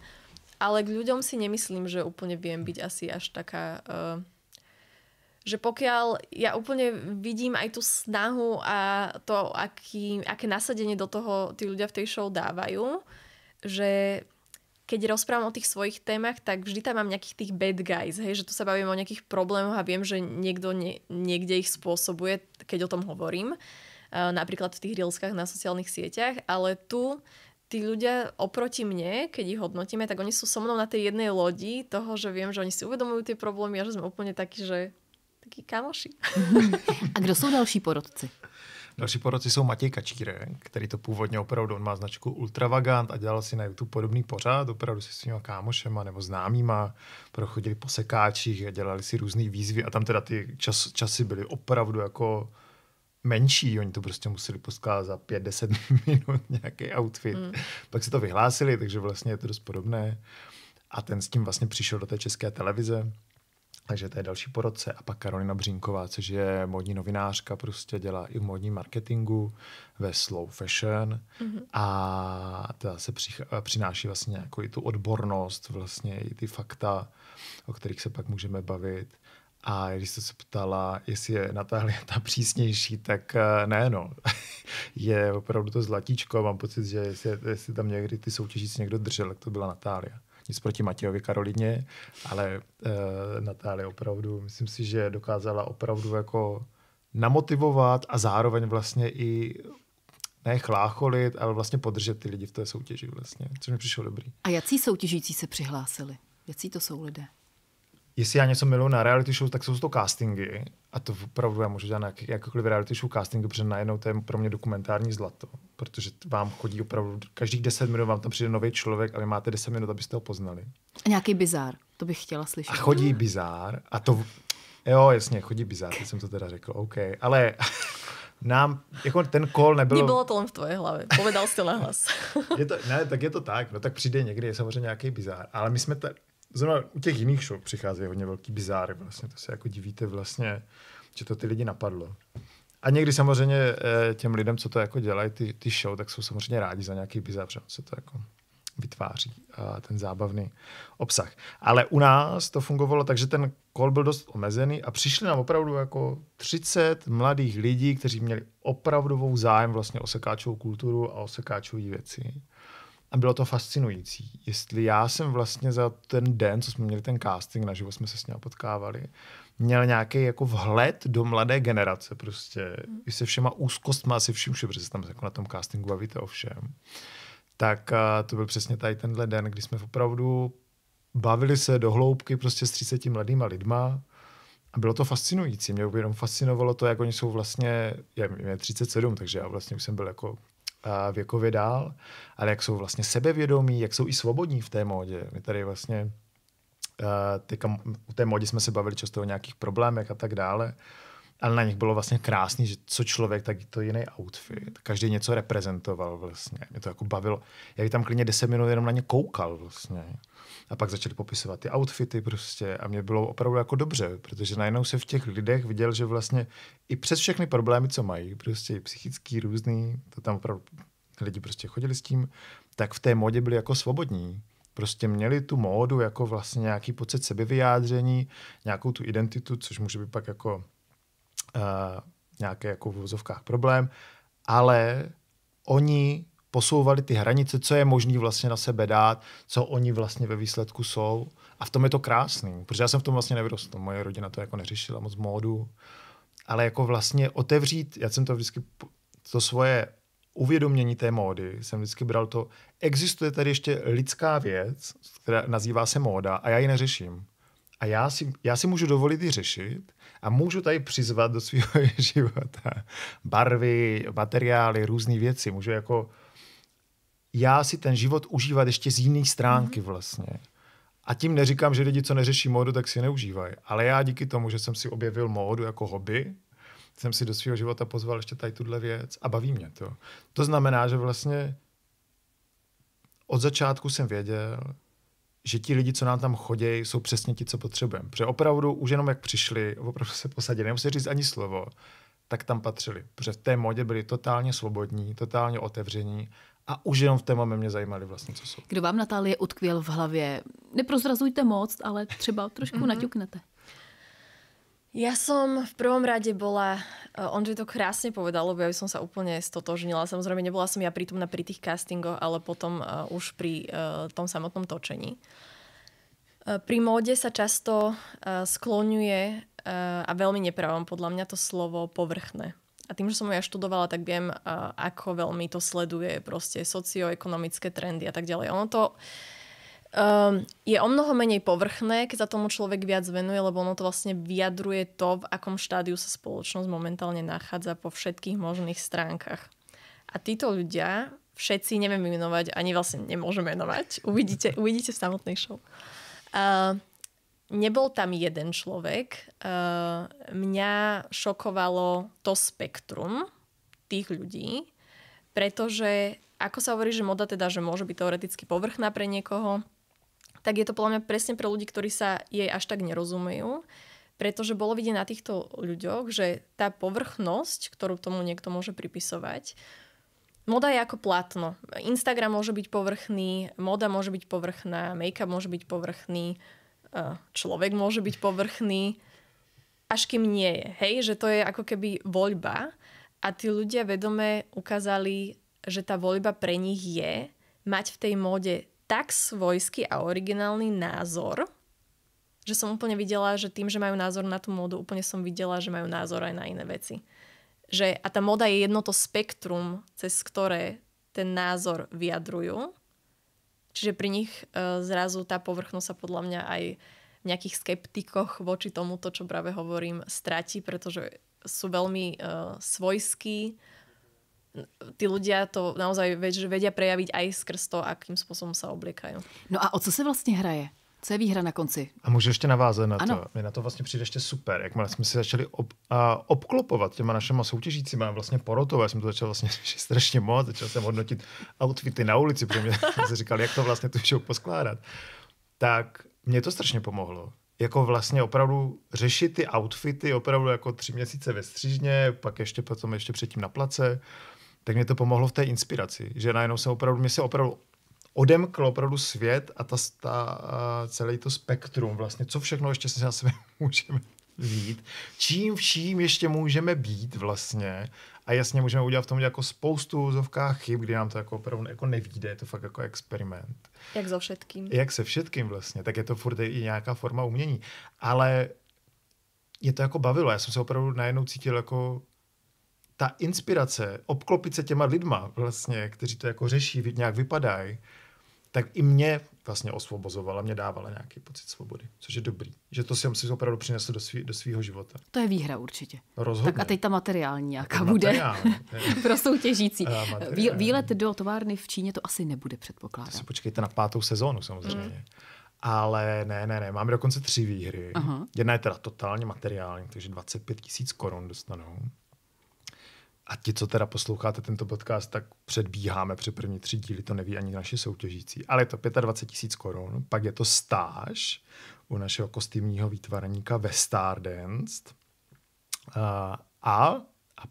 ale k ľuďom si nemyslím, že úplne viem byť asi až taká... že pokiaľ ja úplne vidím aj tú snahu a to, aké nasadenie do toho tí ľudia v tej show dávajú, že keď rozprávam o tých svojich témach, tak vždy tam mám nejakých tých bad guys, hej, že tu sa bavím o nejakých problémoch a viem, že niekto niekde ich spôsobuje, keď o tom hovorím. Napríklad v tých reelskách na sociálnych sieťach, ale tu tí ľudia oproti mne, keď ich hodnotíme, tak oni sú so mnou na tej jednej lodi toho, že viem, že oni si uvedomujú tie problémy a že sme úplne takí kamoši. A kdo jsou další porodci? Další porodci jsou Matěj Kačírek, který to původně opravdu, on má značku Ultravagant a dělal si na YouTube podobný pořád, opravdu si s svýma kámošema nebo známýma prochodili po sekáčích a dělali si různý výzvy a tam teda ty časy byly opravdu jako menší, oni to prostě museli poskládat za 5-10 minut nějaký outfit. Pak se to vyhlásili, takže vlastně je to dost podobné. A ten s tím vlastně přišel do té České televize Takže to je další po roce. A pak Karolina Břínková, což je módní novinářka, prostě dělá i v módním marketingu ve slow fashion a ta se přináší vlastně jako i tu odbornost, vlastně i ty fakta, o kterých se pak můžeme bavit. A když jste se ptala, jestli je Natália ta přísnější, tak ne, no. Je opravdu to zlatíčko. Mám pocit, že jestli tam někdy ty soutěžící někdo držel, tak to byla Natália. Nic proti Matějovi Karolině, ale Natália opravdu, myslím si, že dokázala opravdu jako namotivovat a zároveň vlastně i ne chlácholit, ale vlastně podržet ty lidi v té soutěži vlastně, což mi přišlo dobrý. A jací soutěžící se přihlásili? Jací to jsou lidé? Jestli já něco miluji na reality show, tak jsou to castingy. A to opravdu já můžu dělat na jakýkoliv reality show castingy, protože najednou to je pro mě dokumentární zlato. Protože vám chodí opravdu, každých 10 minut vám tam přijde nový člověk a vy máte 10 minut, abyste ho poznali. A nějaký bizár, to bych chtěla slyšet. A chodí bizár a to, jo jasně, chodí bizár, teď jsem to teda řekl, OK. Ale nám, jako ten call nebylo... Nebylo to len v tvojej hlave, povedal jsi to nahlas. Tak je to tak, no tak přijde někdy, je samozřejmě nějaký bizár. Ale my jsme zrovna u těch jiných show přicházejí hodně velký bizáry, vlastně to se jako divíte vlastně, že to ty lidi napadlo. A někdy samozřejmě těm lidem, co to jako dělají, ty show, tak jsou samozřejmě rádi za nějaký bizár, protože se to jako vytváří ten zábavný obsah. Ale u nás to fungovalo tak, že ten call byl dost omezený a přišli nám opravdu jako 30 mladých lidí, kteří měli opravdovou zájem vlastně o sekáčovou kulturu a o sekáčové věci. A bylo to fascinující. Jestli já jsem vlastně za ten den, co jsme měli ten casting, naživo jsme se s ním potkávali, měl nějaký jako vhled do mladé generace prostě. I se všema úzkostma, asi vším, protože se tam jako na tom castingu bavíte o všem. Tak to byl přesně tady tenhle den, kdy jsme opravdu bavili se do hloubky prostě s 30 mladýma lidma a bylo to fascinující. Mě jenom fascinovalo to, jak oni jsou vlastně, je 37, takže já vlastně už jsem byl jako věkově dál, ale jak jsou vlastně sebevědomí, jak jsou i svobodní v té módě. My tady vlastně u té módě jsme se bavili často o nějakých problémech a tak dále, ale na nich bylo vlastně krásný, že co člověk, tak to jiný outfit. Každý něco reprezentoval vlastně. Mě to jako bavilo. Já bych tam klidně 10 minut jenom na ně koukal vlastně. A pak začali popisovat ty outfity prostě a mě bylo opravdu jako dobře, protože najednou se v těch lidech viděl, že vlastně i přes všechny problémy, co mají, prostě psychický, různý, to tam opravdu lidi prostě chodili s tím, tak v té módě byli jako svobodní. Prostě měli tu módu jako vlastně nějaký pocit sebevyjádření, nějakou tu identitu, což může být pak jako nějaké jako v vozovkách problém, ale oni posouvali ty hranice, co je možný vlastně na sebe dát, co oni vlastně ve výsledku jsou. A v tom je to krásný, protože já jsem v tom vlastně nevyrostl. Moje rodina to jako neřešila moc módu, ale jako vlastně otevřít, já jsem to vždycky, to svoje uvědomění té módy, jsem vždycky bral to, existuje tady ještě lidská věc, která nazývá se móda a já ji neřeším. A já si můžu dovolit ji řešit a můžu tady přizvat do svého života barvy, materiály, různé věci. Můžu jako já si ten život užívat ještě z jiné stránky vlastně. A tím neříkám, že lidi, co neřeší módu, tak si neužívají. Ale já díky tomu, že jsem si objevil módu jako hobby, jsem si do svého života pozval ještě tady tuhle věc a baví mě to. To znamená, že vlastně od začátku jsem věděl, že ti lidi, co nám tam chodí, jsou přesně ti, co potřebujeme. Protože opravdu už jenom jak přišli, opravdu se posadili, nemusí říct ani slovo, tak tam patřili. Protože v té modě byli totálně svobodní, totálně otevření a už jenom v té moment mě zajímali vlastně, co jsou. Kdo vám, Natálie, utkvěl v hlavě? Neprozrazujte moc, ale třeba trošku naťuknete. Ja som v prvom rade bola, Ondřej to krásne povedal, lebo ja by som sa úplne stotožnila. Samozrejme, nebola som ja prítomná pri tých castingoch, ale potom už pri tom samotnom točení. Pri móde sa často skloňuje a veľmi nepravom podľa mňa to slovo povrchné. A tým, že som ja študovala, tak viem, ako veľmi to sleduje proste socioekonomické trendy a tak ďalej. Ono to je o mnoho menej povrchné, keď sa tomu človek viac venuje, lebo ono to vlastne vyjadruje to, v akom štádiu sa spoločnosť momentálne nachádza po všetkých možných stránkach. A títo ľudia, všetci, neviem vymenovať, ani vlastne nemôžem menovať, uvidíte v samotnej show. Nebol tam jeden človek. Mňa šokovalo to spektrum tých ľudí, pretože, ako sa hovorí, že moda teda, že môže byť teoreticky povrchná pre niekoho, tak je to podľa mňa presne pre ľudí, ktorí sa jej až tak nerozumejú. Pretože bolo vidieť na týchto ľuďoch, že tá povrchnosť, ktorú tomu niekto môže pripisovať, moda je ako plátno. Instagram môže byť povrchný, moda môže byť povrchná, make-up môže byť povrchný, človek môže byť povrchný, až kým nie je. Hej, že to je ako keby voľba a tí ľudia vedome ukázali, že tá voľba pre nich je mať v tej móde tak svojský a originálny názor, že som úplne videla, že tým, že majú názor na tú módu, úplne som videla, že majú názor aj na iné veci. A tá móda je jedno to spektrum, cez ktoré ten názor vyjadrujú. Čiže pri nich zrazu tá povrchnosť sa podľa mňa aj v nejakých skeptikoch voči tomuto, čo práve hovorím, stratí, pretože sú veľmi svojskí. Tí ľudia to naozaj vedia prejaviť aj skrz to, akým spôsobom sa obliekajú. No a o co se vlastně hraje? Co je výhra na konci? A můžu ještě navázat na ano. to. Mně na to vlastně přijde ještě super. Jakmile jsme si začali obklopovat těma našima soutěžícíma, vlastně porotové, jsem to začal vlastně strašně moc, začal jsem hodnotit outfity na ulici, protože mě se říkal, jak to vlastně tu show poskládat. Tak mě to strašně pomohlo. Jako vlastně opravdu řešit ty outfity opravdu jako 3 měsíce ve střížně, pak ještě potom ještě předtím na place, tak mě to pomohlo v té inspiraci, že najednou mě se opravdu odemkl opravdu svět a celé to spektrum vlastně, co všechno ještě se na sebe můžeme být, čím vším ještě můžeme být vlastně a jasně můžeme udělat v tom jako spoustu úzovkách chyb, kdy nám to jako opravdu jako nevíde, je to fakt jako experiment. Jak so všetkým. Jak se všetkým vlastně, tak je to furt i nějaká forma umění, ale je to jako bavilo, já jsem se opravdu najednou cítil jako ta inspirace, obklopit se těma lidma vlastně, kteří to jako řeší, nějak vypadají, tak i mě vlastně osvobozovala, mě dávala nějaký pocit svobody, což je dobrý. Že to jsem si opravdu přinesl do svého života. To je výhra určitě. Rozhodně. Tak a teď ta materiální nějaká bude pro soutěžící. Výlet do továrny v Číně to asi nebude, předpokládám. To si počkejte na 5. sezónu samozřejmě. Ale ne, máme dokonce 3 výhry. Aha. Jedna je teda totálně materiální, takže 25 000 korun dostanou. A ti, co teda posloucháte tento podcast, tak předbíháme při první 3 díly, to neví ani naši soutěžící. Ale je to 25 000 korun, pak je to stáž u našeho kostýmního výtvarníka ve Stardance. A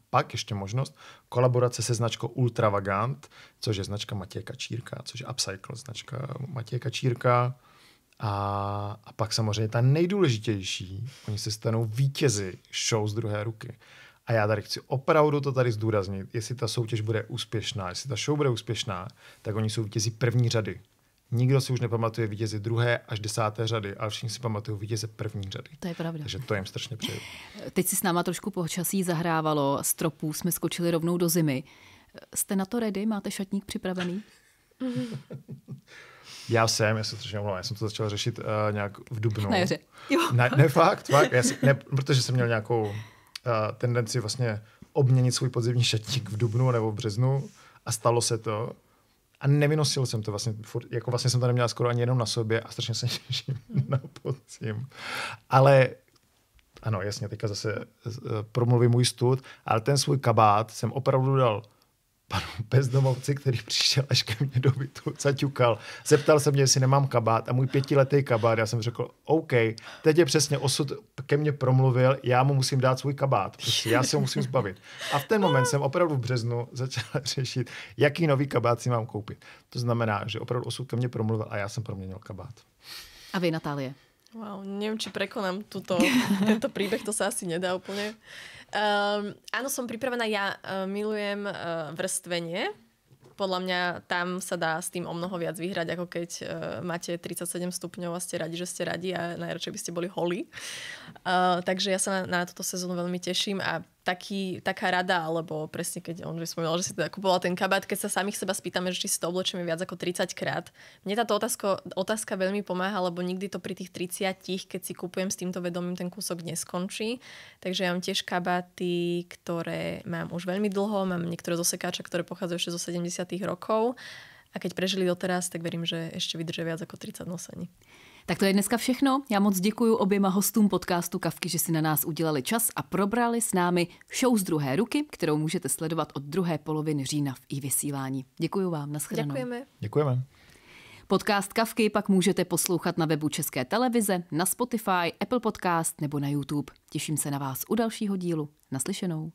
pak ještě možnost kolaborace se značkou Ultravagant, což je značka Matěje Kačírka, což je upcycle značka Matěje Kačírka. A pak samozřejmě ta nejdůležitější, oni se stanou vítězi show z druhé ruky. A já tady chci opravdu to tady zdůraznit, jestli ta soutěž bude úspěšná, jestli ta show bude úspěšná, tak oni jsou vítězi první řady. Nikdo si už nepamatuje vítězi 2. až 10. řady, ale všichni si pamatují vítěze první řady. To je pravda. Takže to jim strašně přeju. Teď si s náma trošku počasí zahrávalo, z tropů jsme skočili rovnou do zimy. Jste na to ready? Máte šatník připravený? Já se strašně omlouvám. Já jsem to začal řešit nějak v dubnu. Na jaře. Ne, fakt. Protože jsem měl nějakou tendenci vlastně obměnit svůj podzimní šatník v dubnu nebo v březnu a stalo se to. A nevynosil jsem to vlastně, jako vlastně jsem to neměl skoro ani jenom na sobě a strašně se těším na podzim. Ale ano, jasně, teďka zase promluvím můj stud, ale ten svůj kabát jsem opravdu dal panu bezdomovci, který přišel až ke mně do bytu, zaťukal. Zeptal se mě, jestli nemám kabát a můj 5letý kabát, já jsem řekl, OK, teď je přesně osud ke mně promluvil, já mu musím dát svůj kabát, prostě já se ho musím zbavit. A v ten moment jsem opravdu v březnu začal řešit, jaký nový kabát si mám koupit. To znamená, že opravdu osud ke mně promluvil a já jsem proměnil kabát. A vy, Natálie? Wow, neviem, či prekonám tento príbeh, to sa asi nedá úplne. Áno, som pripravená, ja milujem vrstvenie. Podľa mňa tam sa dá s tým o mnoho viac vyhrať, ako keď máte 37 stupňov a ste radi, že ste radi a najradšej by ste boli holí. Takže ja sa na túto sezónu veľmi teším a taká rada, alebo presne keď on spomínal, že si teda kupoval ten kabát, keď sa samých seba spýtame, že či si to oblečíme viac ako 30 krát. Mne táto otázka veľmi pomáha, lebo nikdy to pri tých 30, keď si kupujem s týmto vedomím, ten kúsok neskončí. Takže ja mám tiež kabáty, ktoré mám už veľmi dlho, mám niektoré zo sekáča, ktoré pochádzajú ešte zo 70. rokov a keď prežili doteraz, tak verím, že ešte vydržia viac ako 30 nosení. Tak to je dneska všechno. Já moc děkuju oběma hostům podcastu Kavky, že si na nás udělali čas a probrali s námi show z druhé ruky, kterou můžete sledovat od druhé poloviny října v iVysílání. Děkuju vám, nashledanou. Děkujeme. Děkujeme. Podcast Kafky pak můžete poslouchat na webu České televize, na Spotify, Apple Podcast nebo na YouTube. Těším se na vás u dalšího dílu. Naslyšenou.